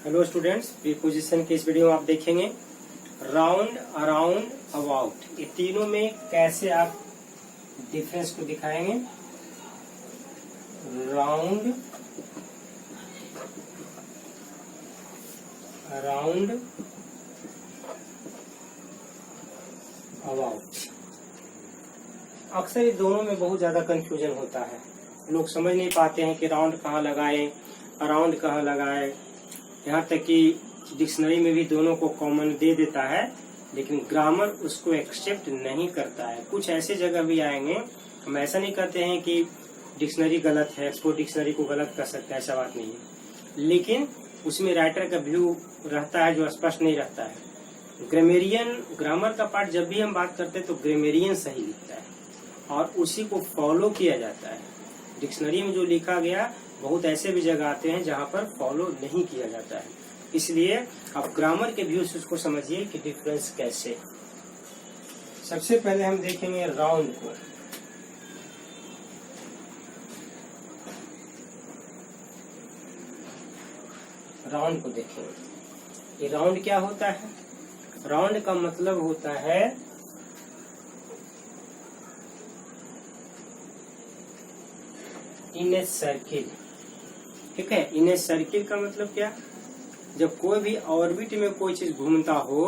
Hello students, preposition के इस video में आप देखेंगे राउंड, अराउंड, अबाउट। ये तीनों में कैसे आप डिफरेंस को दिखाएंगे। Round, around, about. अक्सर ये दोनों में बहुत ज्यादा कंफ्यूजन होता है। लोग समझ नहीं पाते हैं कि राउंड कहाँ लगाएं, अराउंड कहाँ लगाएं। यहाँ तक कि डिक्शनरी में भी दोनों को कॉमन दे देता है, लेकिन ग्रामर उसको एक्सेप्ट नहीं करता है। कुछ ऐसे जगह भी आएंगे, हम ऐसा नहीं कहते हैं कि डिक्शनरी गलत है, एक्सपोर्ट डिक्शनरी को गलत कर सकता है, ऐसा बात नहीं है, लेकिन उसमें राइटर का व्यू रहता है जो स्पष्ट नहीं रहता है। ग्रामेरियन, ग्रामर का पार्ट जब भी हम बात करते हैं तो ग्रामेरियन सही लिखता है और उसी को फॉलो किया जाता है। डिक्शनरी में जो लिखा गया बहुत ऐसे भी जगह आते हैं जहाँ पर फॉलो नहीं किया जाता है। इसलिए आप ग्रामर के व्यू से उसको समझिए कि डिफरेंस कैसे। सबसे पहले हम देखेंगे राउंड को। राउंड को देखेंगे। ये राउंड क्या होता है? राउंड का मतलब होता है इन ए सर्किल। ठीक है, इन ए सर्किल का मतलब क्या? जब कोई भी ऑर्बिट में कोई चीज घूमता हो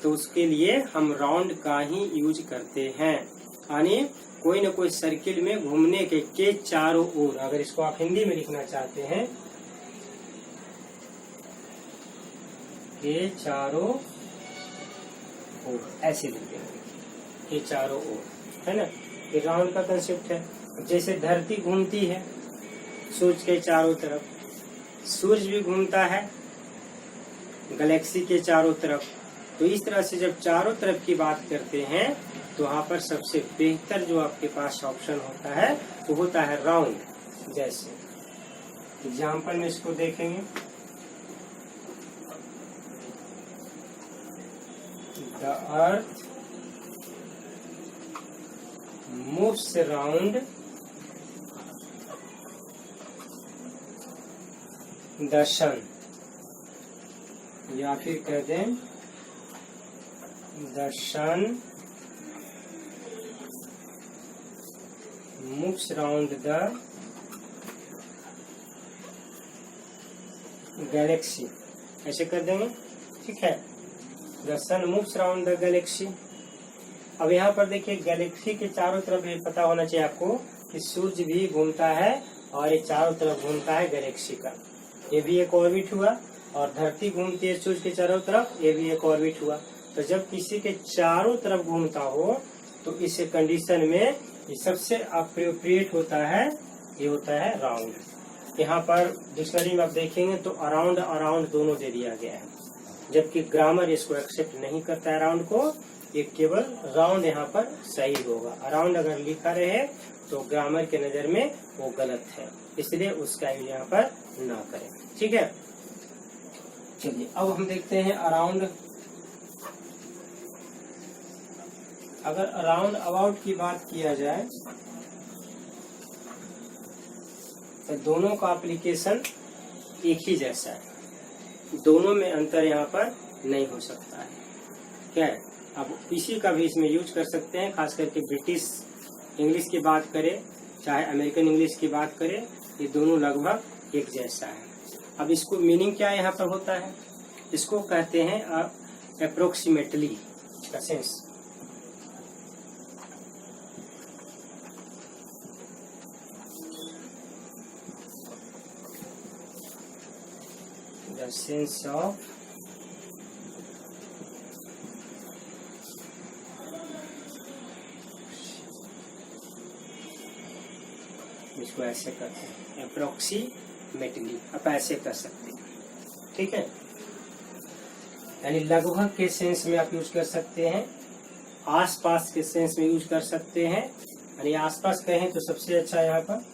तो उसके लिए हम राउंड का ही यूज करते हैं। यानी कोई न कोई सर्किल में घूमने के चारों ओर। अगर इसको आप हिंदी में लिखना चाहते हैं, के चारों ओर, ऐसे लिखेंगे, के चारों ओर, है ना। ये राउंड का कंसेप्ट है। जैसे धरती घूमती है सूरज के चारों तरफ, सूरज भी घूमता है गैलेक्सी के चारों तरफ। तो इस तरह से जब चारों तरफ की बात करते हैं तो वहाँ पर सबसे बेहतर जो आपके पास ऑप्शन होता है वो होता है राउंड। जैसे एग्जाम्पल में इसको देखेंगे, the earth moves around the sun, या फिर कह दें the sun moves around the galaxy, ऐसे कर देंगे। ठीक है, the sun moves around the galaxy. अब यहाँ पर देखिए गैलेक्सी के चारों तरफ ये पता होना चाहिए आपको कि सूर्य भी घूमता है और ये चारों तरफ घूमता है गैलेक्सी का। ये भी एक ऑर्बिट हुआ और धरती घूमती है सूर्य के चारों तरफ, ये भी एक ऑर्बिट हुआ। तो जब किसी के चारों तरफ घूमता हो तो इस कंडीशन में ये सबसे अप्रोप्रिएट होता है, ये होता है राउंड। यहाँ पर डिक्शनरी में आप देखेंगे तो अराउंड, अराउंड दोनों दे दिया गया है, जबकि ग्रामर इसको एक्सेप्ट नहीं करता है राउंड को। ये केवल राउंड यहाँ पर सही होगा। अराउंड अगर लिखा रहे तो ग्रामर के नजर में वो गलत है, इसलिए उसका यूज यहाँ पर ना करें। ठीक है, चलिए अब हम देखते हैं अराउंड। अगर अराउंड अबाउट की बात किया जाए तो दोनों का एप्लीकेशन एक ही जैसा है, दोनों में अंतर यहाँ पर नहीं हो सकता है। क्या है, अब इसी का भी इसमें यूज कर सकते हैं। खास करके ब्रिटिश इंग्लिश की बात करें चाहे अमेरिकन इंग्लिश की बात करें, ये दोनों लगभग एक जैसा है। अब इसको मीनिंग क्या यहाँ पर होता है? इसको कहते हैं अप्रोक्सीमेटली का सेंस। द सेंस ऑफ इसको ऐसे करते हैं अप्रोक्सीमेटली, आप ऐसे कर सकते हैं। ठीक है, यानी लगभग के सेंस में आप यूज कर सकते हैं, आसपास के सेंस में यूज कर सकते हैं। यानी आसपास कहें तो सबसे अच्छा यहाँ पर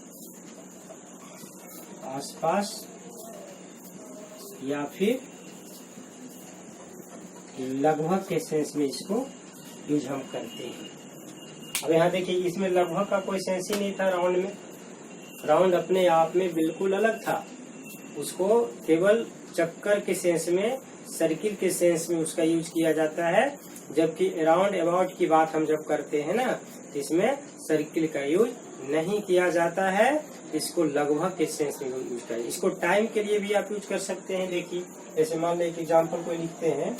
आसपास, या फिर लगभग के सेंस में इसको यूज हम करते हैं। अब यहाँ देखिए इसमें लगभग का कोई सेंस ही नहीं था राउंड में। राउंड अपने आप में बिल्कुल अलग था, उसको केवल चक्कर के सेंस में, सर्किल के सेंस में उसका यूज किया जाता है, जबकि अराउंड अबाउट की बात हम जब करते हैं ना, तो इसमें सर्किल का यूज नहीं किया जाता है, इसको लगभग के सेंस में यूज करें। इसको टाइम के लिए भी आप यूज कर सकते हैं। देखिए जैसे मान लें एक एग्जाम्पल कोई लिखते हैं,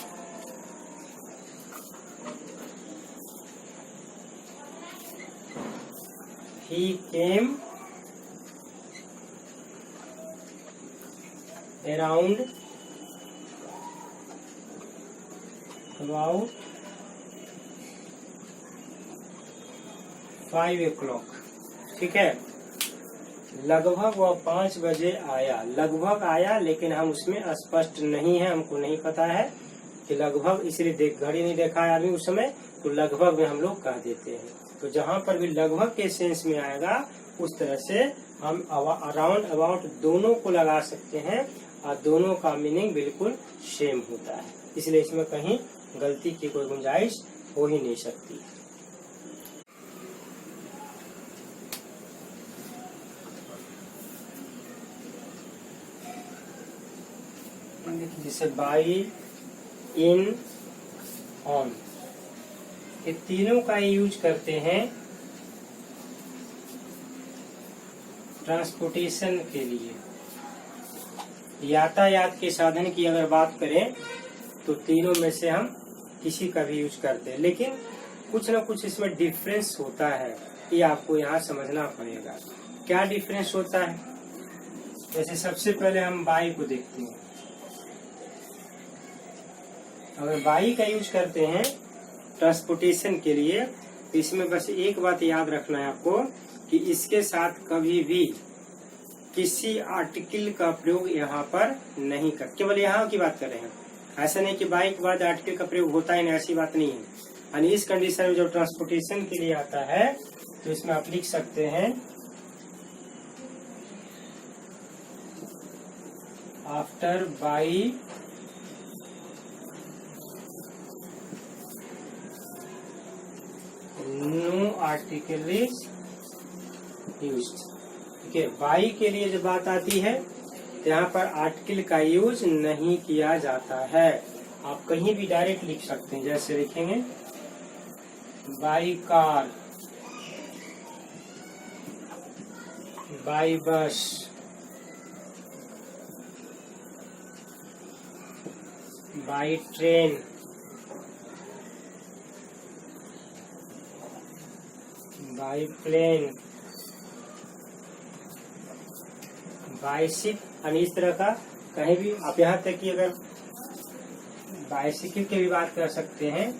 he came around about 5 o'clock। ठीक है, लगभग वह 5 बजे आया। लगभग आया, लेकिन हम उसमें स्पष्ट नहीं है, हमको नहीं पता है कि लगभग, इसलिए घड़ी नहीं देखा है अभी उस समय, तो लगभग में हम लोग कह देते हैं। तो जहाँ पर भी लगभग के सेंस में आएगा उस तरह से हम अराउंड अबाउट दोनों को लगा सकते हैं और दोनों का मीनिंग बिल्कुल सेम होता है, इसलिए इसमें कहीं गलती की कोई गुंजाइश हो ही नहीं सकती। जैसे बाई, इन, ऑन, ये तीनों का यूज करते हैं ट्रांसपोर्टेशन के लिए। यातायात के साधन की अगर बात करें तो तीनों में से हम किसी का भी यूज करते हैं, लेकिन कुछ न कुछ इसमें डिफरेंस होता है, ये आपको यहाँ समझना पड़ेगा। क्या डिफरेंस होता है? जैसे सबसे पहले हम बाई को देखते हैं। अगर बाई का यूज करते हैं ट्रांसपोर्टेशन के लिए, तो इसमें बस एक बात याद रखना है आपको कि इसके साथ कभी भी किसी आर्टिकल का प्रयोग यहाँ पर नहीं कर, केवल यहाँ की बात कर रहे हैं। ऐसा नहीं कि बाई के बाद आर्टिकल का प्रयोग होता है, ऐसी बात नहीं है। यानी इस कंडीशन में जो ट्रांसपोर्टेशन के लिए आता है, तो इसमें आप लिख सकते हैं after by no article is used. ठीक है, बाई के लिए जब बात आती है तो यहाँ पर आर्टिकल का यूज नहीं किया जाता है। आप कहीं भी डायरेक्ट लिख सकते हैं, जैसे लिखेंगे by car, by bus, by train, by plane, bicycle, यानी इस तरह का कहीं भी आप यहाँ तक कि अगर बाइसिकल की भी बात कर सकते हैं,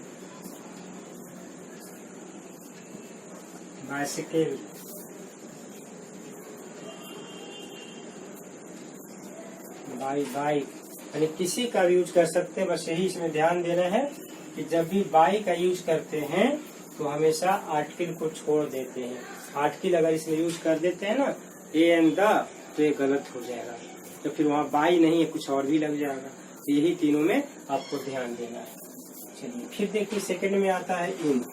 बाइसिकल, बाई बाइक, यानी किसी का भी यूज कर सकते हैं। बस यही इसमें ध्यान देना है कि जब भी बाई का यूज करते हैं तो हमेशा आर्टिकल को छोड़ देते हैं। आर्टिकल अगर इसमें यूज कर देते हैं ना ए एंड द, तो ये गलत हो जाएगा, तो फिर वहाँ बाई नहीं है, कुछ और भी लग जाएगा। तो यही तीनों में आपको ध्यान देना है। चलिए फिर देखिए सेकंड में आता है इन।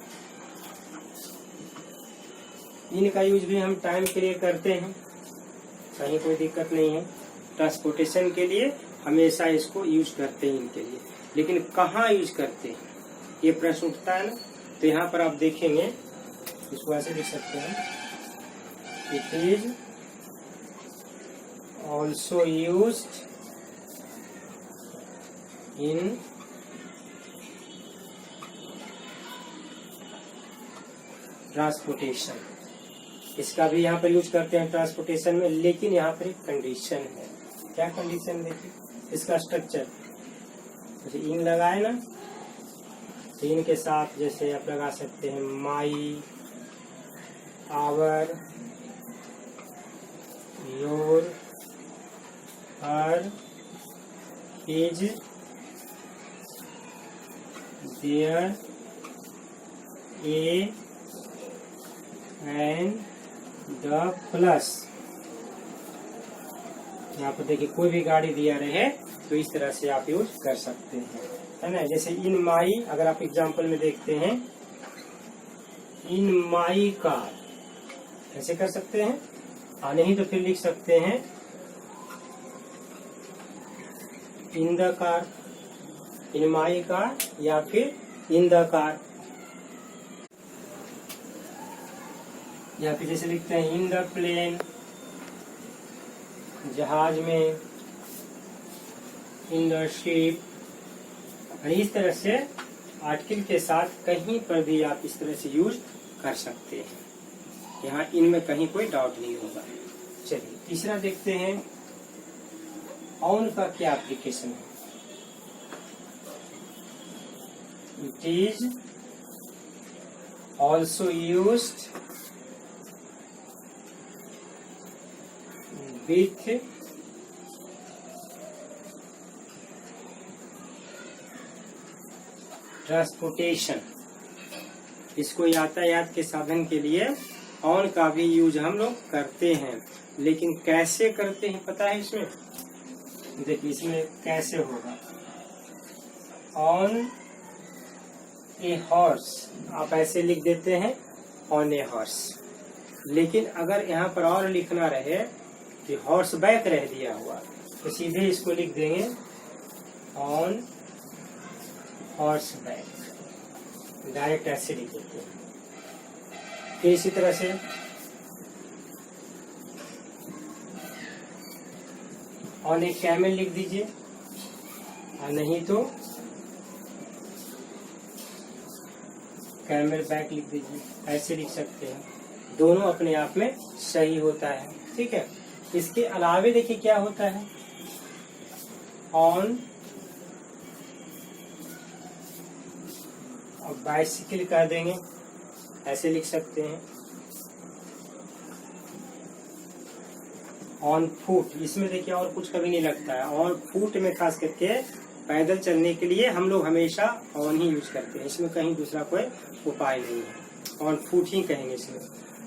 इन का यूज भी हम टाइम के लिए करते हैं, कहीं कोई दिक्कत नहीं है। ट्रांसपोर्टेशन के लिए हमेशा इसको यूज करते हैं इनके लिए, लेकिन कहाँ यूज करते हैं ये प्रश्न उठता है ना। तो यहाँ पर आप देखेंगे, इसको ऐसे लिख सकते हैं, it is also used in transportation. इसका भी यहाँ पर यूज करते हैं ट्रांसपोर्टेशन में, लेकिन यहाँ पर एक कंडीशन है। क्या कंडीशन? देखिए इसका स्ट्रक्चर, जैसे इन लगाए ना, तो इनके साथ जैसे आप लगा सकते हैं my, our, your, her, his, their, a and the plus. यहाँ पर देखिए कोई भी गाड़ी दिया रहे तो इस तरह से आप यूज कर सकते हैं, है ना। जैसे इन माई, अगर आप एग्जांपल में देखते हैं, इन माई कार, ऐसे कर सकते हैं। नहीं तो फिर लिख सकते हैं in the car, in my car या फिर इन द कार, या फिर जैसे लिखते हैं इन द प्लेन, जहाज में, इन द शिप। इस तरह से आर्टिकल के साथ कहीं पर भी आप इस तरह से यूज कर सकते हैं। यहाँ इनमें कहीं कोई डाउट नहीं होगा। चलिए तीसरा देखते हैं, ऑन का क्या एप्लीकेशन है। It is also used with transportation. इसको यातायात के साधन के लिए ऑन का भी यूज हम लोग करते हैं, लेकिन कैसे करते हैं पता है इसमें? देखिए इसमें कैसे होगा। ऑन ए हॉर्स आप ऐसे लिख देते हैं ऑन ए हॉर्स, लेकिन अगर यहाँ पर और लिखना रहे कि हॉर्स बैक रह दिया हुआ तो सीधे इसको लिख देंगे ऑन हॉर्स बैक, डायरेक्ट ऐसे लिख देते हैं। फिर इसी तरह से ऑन ए कैमल लिख दीजिए, और नहीं तो कैमल बैक लिख दीजिए, ऐसे लिख सकते हैं। दोनों अपने आप में सही होता है, ठीक है। इसके अलावे देखिए क्या होता है, ऑन और बाइसिकल कर देंगे, ऐसे लिख सकते हैं। ऑन फुट, इसमें देखिए और कुछ कभी नहीं लगता है। और फुट में खास करके पैदल चलने के लिए हम लोग हमेशा ऑन ही यूज करते हैं, इसमें कहीं दूसरा कोई उपाय नहीं है। ऑन फुट ही कहेंगे इसमें।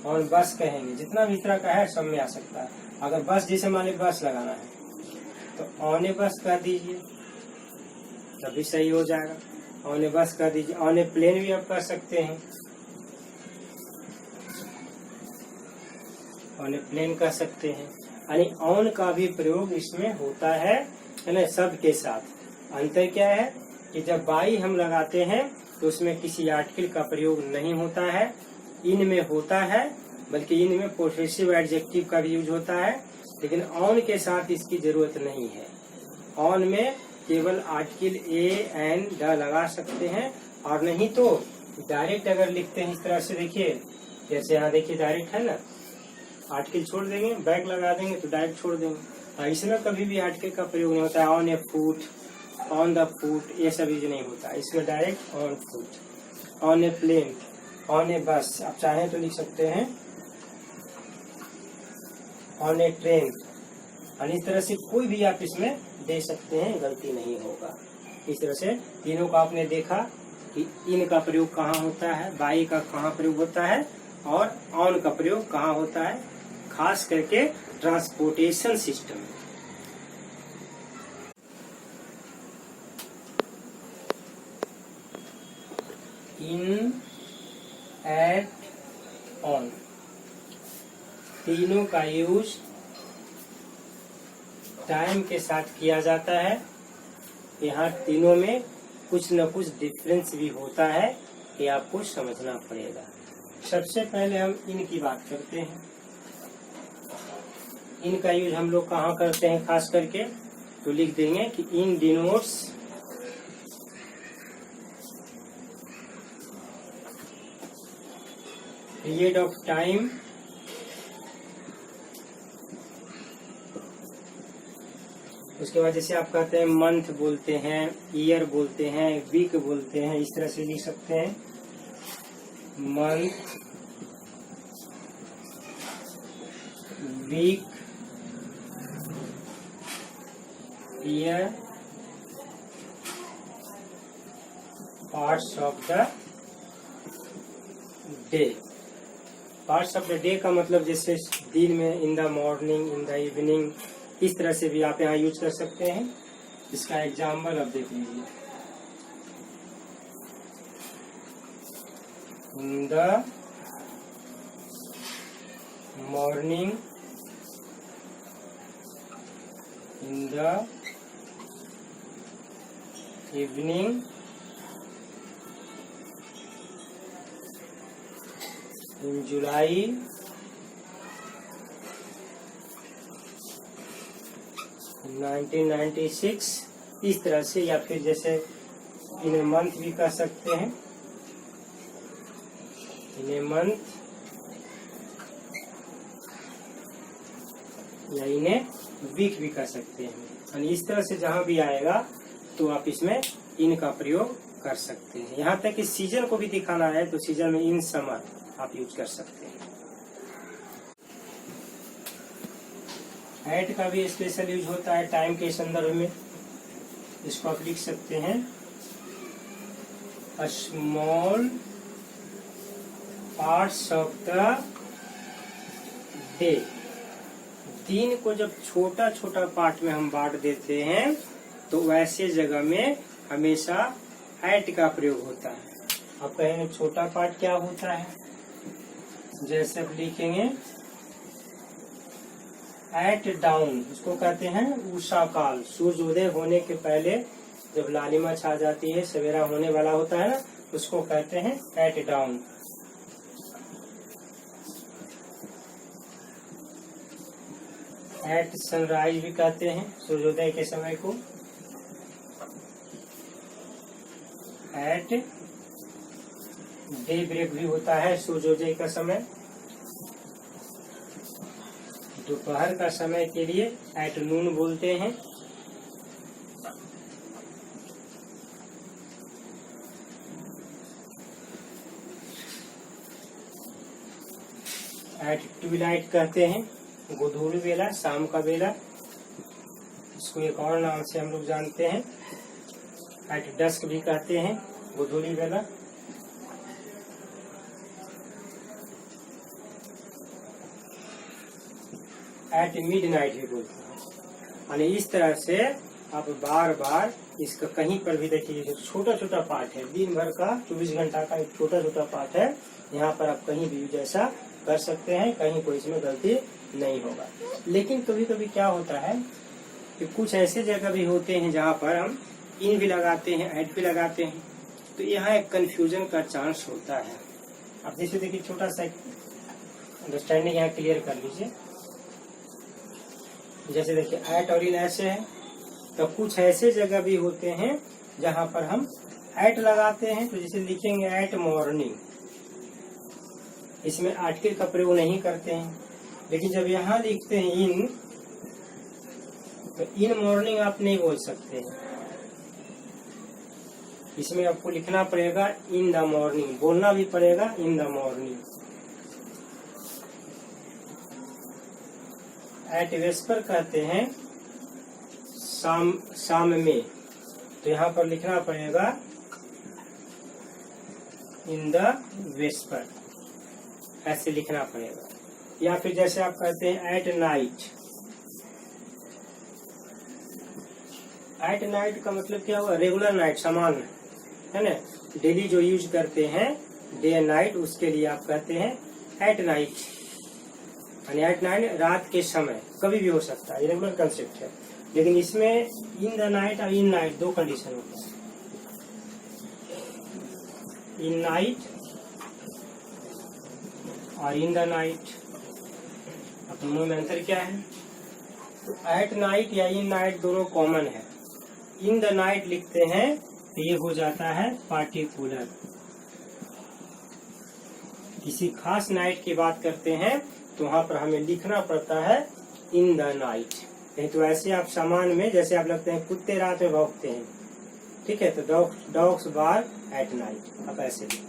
ऑन बस कहेंगे, जितना भी तरह का है सब में आ सकता है। अगर बस जैसे मान ली बस लगाना है तो ऑन ए बस कर दीजिए, तभी सही हो जाएगा। ऑन ए बस कर दीजिए। ऑन ए प्लेन भी आप कर सकते हैं, ऑन ए प्लेन कर सकते हैं। यानी ऑन का भी प्रयोग इसमें होता है ना, सब के साथ। अंतर क्या है कि जब बाई हम लगाते हैं तो उसमें किसी आर्टिकल का प्रयोग नहीं होता है, इन में होता है, बल्कि इन में पोसेसिव एडजेक्टिव का भी यूज होता है। लेकिन ऑन के साथ इसकी जरूरत नहीं है। ऑन में केवल आर्टिकल ए एन द लगा सकते हैं, और नहीं तो डायरेक्ट अगर लिखते हैं इस तरह से, देखिए जैसे यहाँ देखिए डायरेक्ट है ना, आर्टिकल छोड़ देंगे, बैक लगा देंगे तो डायरेक्ट छोड़ देंगे। इसमें कभी भी आर्टिकल का प्रयोग नहीं होता है। On a foot, on the foot, ये सब यूज नहीं होता। इसमें direct on foot, on a plane, on a bus, आप चाहें तो लिख सकते हैं ऑन ए ट्रेन। और इस तरह से कोई भी आप इसमें दे सकते हैं, गलती नहीं होगा। इस तरह से तीनों का आपने देखा कि इन का प्रयोग कहाँ होता है, बाई का कहाँ प्रयोग होता है, और ऑन का प्रयोग कहाँ होता है, खास करके transportation system. In, at, on, तीनों का यूज टाइम के साथ किया जाता है। यहाँ तीनों में कुछ न कुछ डिफरेंस भी होता है, ये आपको समझना पड़ेगा। सबसे पहले हम इन की बात करते हैं। इन का यूज हम लोग कहाँ करते हैं खास करके, तो लिख देंगे कि इन डिनोट्स पीरियड ऑफ टाइम उसके बाद जैसे आप कहते हैं मंथ बोलते हैं, ईयर बोलते हैं, वीक बोलते हैं, इस तरह से लिख सकते हैं। Month, week, year, parts of the day. Parts of the day का मतलब जैसे दिन में in the morning, in the evening, इस तरह से भी आप यहाँ यूज कर सकते हैं। इसका एग्जाम्पल आप देख लीजिए। In the morning, in the evening in July 1996, इस तरह से, या फिर जैसे इन ए मंथ भी कह सकते हैं, इन ए मंथ या इन ए वीक भी कह सकते हैं। और इस तरह से जहां भी आएगा तो आप इसमें इन का प्रयोग कर सकते हैं। यहाँ तक कि सीजन को भी दिखाना है तो सीजन में इन समर आप यूज कर सकते हैं। एट का भी स्पेशल यूज होता है टाइम के संदर्भ में। इसको आप लिख सकते हैं a small parts of the day. दिन को जब छोटा छोटा पार्ट में हम बांट देते हैं तो वैसे जगह में हमेशा एट का प्रयोग होता है। आप कहेंगे छोटा पार्ट क्या होता है, जैसे आप लिखेंगे एट डाउन, उसको कहते हैं उषा काल। सूर्योदय होने के पहले जब लालिमा छा जाती है, सवेरा होने वाला होता है ना, उसको कहते हैं एट डाउन। एट सनराइज भी कहते हैं सूर्योदय के समय को। एट डे ब्रेक भी होता है सूर्योदय का समय। दोपहर का समय के लिए एट नून बोलते हैं। एट ट्विलाइट कहते हैं गोधूली बेला, शाम का बेला। इसको एक और नाम से हम लोग जानते हैं, एट डस्क भी कहते हैं गोधूली बेला। एट मिडनाइट भी बोलते हैं। यानी इस तरह से आप बार बार इसका कहीं पर भी देखिए, जो छोटा छोटा पार्ट है, दिन भर का 24 घंटा का एक छोटा छोटा पार्ट है, यहाँ पर आप कहीं भी जैसा कर सकते हैं, कहीं कोई इसमें गलती नहीं होगा। लेकिन कभी कभी क्या होता है कि कुछ ऐसे जगह भी होते हैं जहाँ पर हम इन भी लगाते हैं, एट भी लगाते हैं, तो यहाँ एक कंफ्यूजन का चांस होता है। अब जैसे देखिए छोटा सा अंडरस्टैंडिंग यहाँ क्लियर कर लीजिए। जैसे देखिए एट और इन ऐसे है, तो कुछ ऐसे जगह भी होते हैं जहाँ पर हम एट लगाते हैं। तो जैसे लिखेंगे एट मॉर्निंग, इसमें आर्टिकल का प्रयोग नहीं करते हैं। लेकिन जब यहाँ लिखते हैं इन, तो इन मॉर्निंग आप नहीं बोल सकते हैं, इसमें आपको लिखना पड़ेगा इन द मॉर्निंग, बोलना भी पड़ेगा in the morning. At vesper कहते हैं शाम में, तो यहाँ पर लिखना पड़ेगा इन द वेस्पर, ऐसे लिखना पड़ेगा। या फिर जैसे आप कहते हैं एट नाइट। एट नाइट का मतलब क्या हुआ, रेगुलर नाइट, समान है ना, डेली जो यूज करते हैं डे एंड नाइट, उसके लिए आप कहते हैं एट नाइट। यानी एट नाइट रात के समय, कभी भी हो सकता है, रेगुलर कंसेप्ट है। लेकिन इसमें इन द नाइट और इन नाइट दो कंडीशन होता है। इन नाइट और इन द नाइट, अब दोनों में अंतर क्या है? तो एट नाइट या इन नाइट दोनों कॉमन है। इन द नाइट लिखते हैं तो ये हो जाता है पार्टिकुलर, किसी खास नाइट की बात करते हैं तो वहां पर हमें लिखना पड़ता है इन द नाइट। नहीं तो ऐसे आप सामान में, जैसे आप लगते हैं कुत्ते रात में भौंकते हैं, ठीक है, तो डॉग्स बार एट नाइट, आप ऐसे लिखें।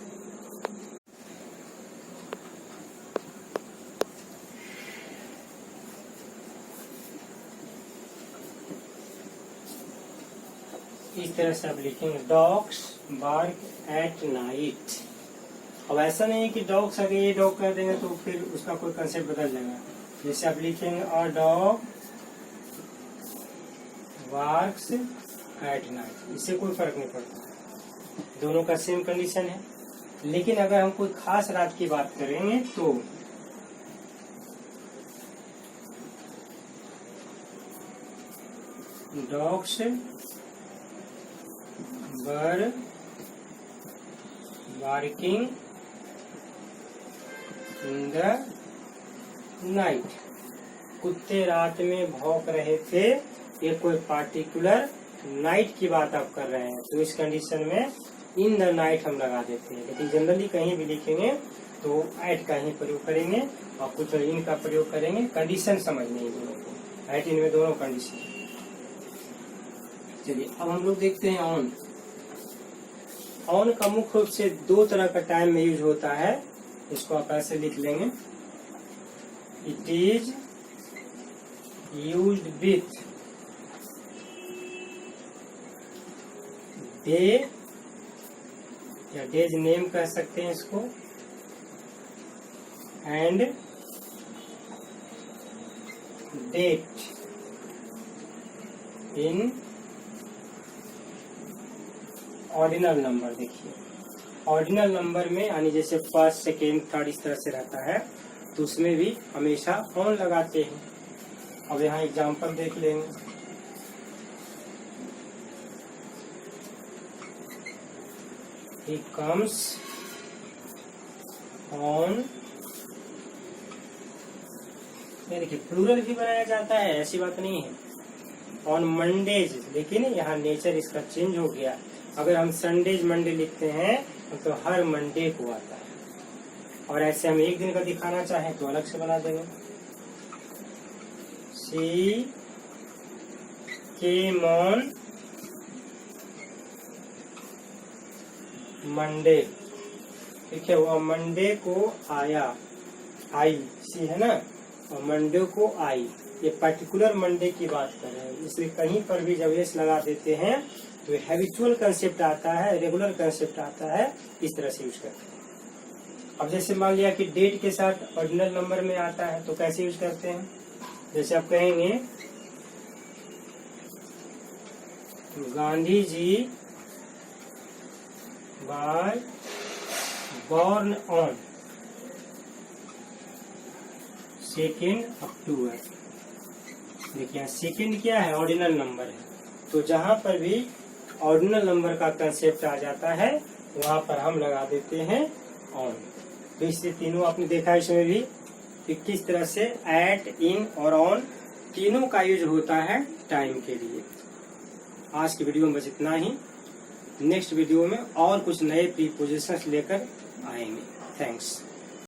इस तरह से आप लिखेंगे डॉग्स बार्क एट नाइट। अब ऐसा नहीं है कि डॉग्स अगर ये डॉग कर देंगे तो फिर उसका कोई कंसेप्ट बदल जाएगा। जैसे आप लिखेंगे और डॉग बार्क्स एट नाइट, इससे कोई फर्क नहीं पड़ता, दोनों का सेम कंडीशन है। लेकिन अगर हम कोई खास रात की बात करेंगे तो dogs were working in the night, कुत्ते रात में भौंक रहे थे। ये कोई पार्टिकुलर नाइट की बात आप कर रहे हैं, तो इस कंडीशन में इन द नाइट हम लगा देते हैं। लेकिन जनरली कहीं भी लिखेंगे तो एट का ही प्रयोग करेंगे और कुछ इन का प्रयोग करेंगे। कंडीशन समझनी है दोनों को, एट इन में दोनों कंडीशन। चलिए अब हम लोग देखते हैं ऑन। ऑन का मुख्य रूप से दो तरह का टाइम में यूज होता है, इसको आप ऐसे लिख लेंगे, it is used with day या डेज नेम कह सकते हैं इसको, and date in ordinal number. देखिए ऑर्डिनल नंबर में यानी जैसे फर्स्ट सेकेंड थर्ड इस तरह से रहता है, तो उसमें भी हमेशा ऑन लगाते हैं। अब यहाँ एग्जांपल देख लेंगे, he comes on, देखिए प्लूरल भी बनाया जाता है, ऐसी बात नहीं है, ऑन मंडेज। लेकिन यहाँ नेचर इसका चेंज हो गया। अगर हम संडेज मंडे लिखते हैं तो हर मंडे को आता है, और ऐसे हम एक दिन का दिखाना चाहें तो अलग से बना देंगे। शी केम ऑन मंडे, ठीक है, वो मंडे को आया, आई सी है ना, और मंडे को आई, ये पर्टिकुलर मंडे की बात कर रहे हैं। इसलिए कहीं पर भी जब एस लगा देते हैं तो हैबिचुअल कंसेप्ट आता है, रेगुलर कंसेप्ट आता है, इस तरह से यूज करते हैं। अब जैसे मान लिया कि डेट के साथ ऑर्डिनल नंबर में आता है, तो कैसे यूज करते हैं, जैसे आप कहेंगे Gandhi ji was born on 2 अक्टूबर। देखिए सेकेंड क्या है, ऑर्डिनल नंबर है, तो जहां पर भी ऑर्डिनल नंबर का कंसेप्ट आ जाता है वहां पर हम लगा देते हैं ऑन। तो इससे तीनों आपने देखा इसमें भी कि किस तरह से एट, इन और ऑन तीनों का यूज होता है टाइम के लिए। आज की वीडियो में बस इतना ही। नेक्स्ट वीडियो में और कुछ नए प्रीपोजिशंस लेकर आएंगे। थैंक्स।